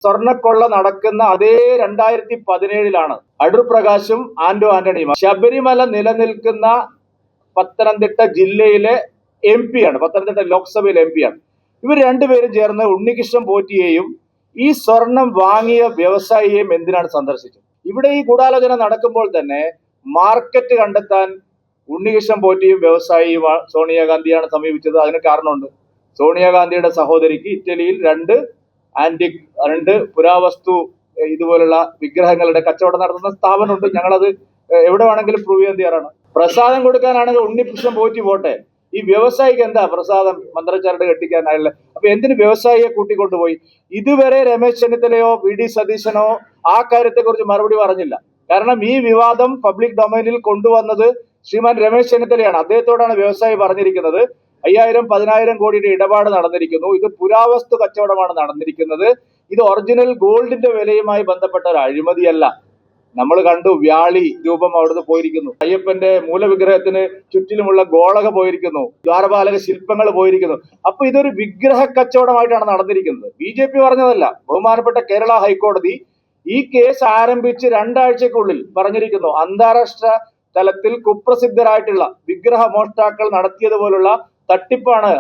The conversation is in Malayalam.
സ്വർണ്ണക്കൊള്ള നടക്കുന്ന അതേ 2017 അടൂർ പ്രകാശും ആന്റണിയും ശബരിമല നിലനിൽക്കുന്ന പത്തനംതിട്ട ജില്ലയിലെ MP ആണ്, പത്തനംതിട്ട ലോക്സഭയിലെ MP ആണ്. ഇവർ രണ്ടുപേരും ചേർന്ന് ഉണ്ണികൃഷ്ണൻ പോറ്റിയെയും ഈ സ്വർണം വാങ്ങിയ വ്യവസായിയെയും എന്തിനാണ് സന്ദർശിച്ചത്? ഇവിടെ ഈ ഗൂഢാലോചന നടക്കുമ്പോൾ തന്നെ മാർക്കറ്റ് കണ്ടെത്താൻ ഉണ്ണികൃഷ്ണൻ പോറ്റിയും വ്യവസായിയും സോണിയാഗാന്ധിയാണ് സമീപിച്ചത്. അതിന് കാരണമുണ്ട്. സോണിയാഗാന്ധിയുടെ സഹോദരിക്ക് ഇറ്റലിയിൽ രണ്ട് പുരാവസ്തു ഇതുപോലുള്ള വിഗ്രഹങ്ങളുടെ കച്ചവടം നടത്തുന്ന സ്ഥാപനമുണ്ട്. ഞങ്ങളത് എവിടെ വേണമെങ്കിലും പ്രൂവ് ചെയ്യാൻ തയ്യാറാണ്. പ്രസാദം കൊടുക്കാനാണെങ്കിൽ ഉണ്ണികൃഷ്ണൻ പോറ്റി പോട്ടെ, ഈ വ്യവസായിക്ക് എന്താ പ്രസാദം മന്ത്രച്ചാരട് കെട്ടിക്കാനായില്ല? അപ്പൊ എന്തിന് വ്യവസായിയെ കൂട്ടിക്കൊണ്ടുപോയി? ഇതുവരെ രമേശ് ചെന്നിത്തലയോ VD സതീശനോ ആ കാര്യത്തെക്കുറിച്ച് മറുപടി പറഞ്ഞില്ല. കാരണം ഈ വിവാദം പബ്ലിക് ഡൊമൈനിൽ കൊണ്ടുവന്നത് ശ്രീമാൻ രമേശ് ചെന്നിത്തലയാണ്. അദ്ദേഹത്തോടാണ് വ്യവസായി പറഞ്ഞിരിക്കുന്നത് 5000-10000 കോടിയുടെ ഇടപാട് നടന്നിരിക്കുന്നു, ഇത് പുരാവസ്തു കച്ചവടമാണ് നടന്നിരിക്കുന്നത്, ഇത് ഒറിജിനൽ ഗോൾഡിന്റെ വിലയുമായി ബന്ധപ്പെട്ട ഒരു അഴിമതിയല്ല. നമ്മൾ കണ്ടു, വ്യാളി രൂപം അവിടുന്ന് പോയിരിക്കുന്നു, അയ്യപ്പന്റെ മൂലവിഗ്രഹത്തിന് ചുറ്റിലുമുള്ള ഗോളക പോയിരിക്കുന്നു, ദ്വാരപാലക ശില്പങ്ങൾ പോയിരിക്കുന്നു. അപ്പൊ ഇതൊരു വിഗ്രഹ കച്ചവടമായിട്ടാണ് നടന്നിരിക്കുന്നത്. BJP പറഞ്ഞതല്ല. ബഹുമാനപ്പെട്ട കേരള ഹൈക്കോടതി ഈ കേസ് ആരംഭിച്ച് 2 ആഴ്ചക്കുള്ളിൽ പറഞ്ഞിരിക്കുന്നു, അന്താരാഷ്ട്ര തലത്തിൽ കുപ്രസിദ്ധരായിട്ടുള്ള വിഗ്രഹ മോഷ്ടാക്കൾ നടത്തിയതുപോലുള്ള തട്ടിപ്പാണ്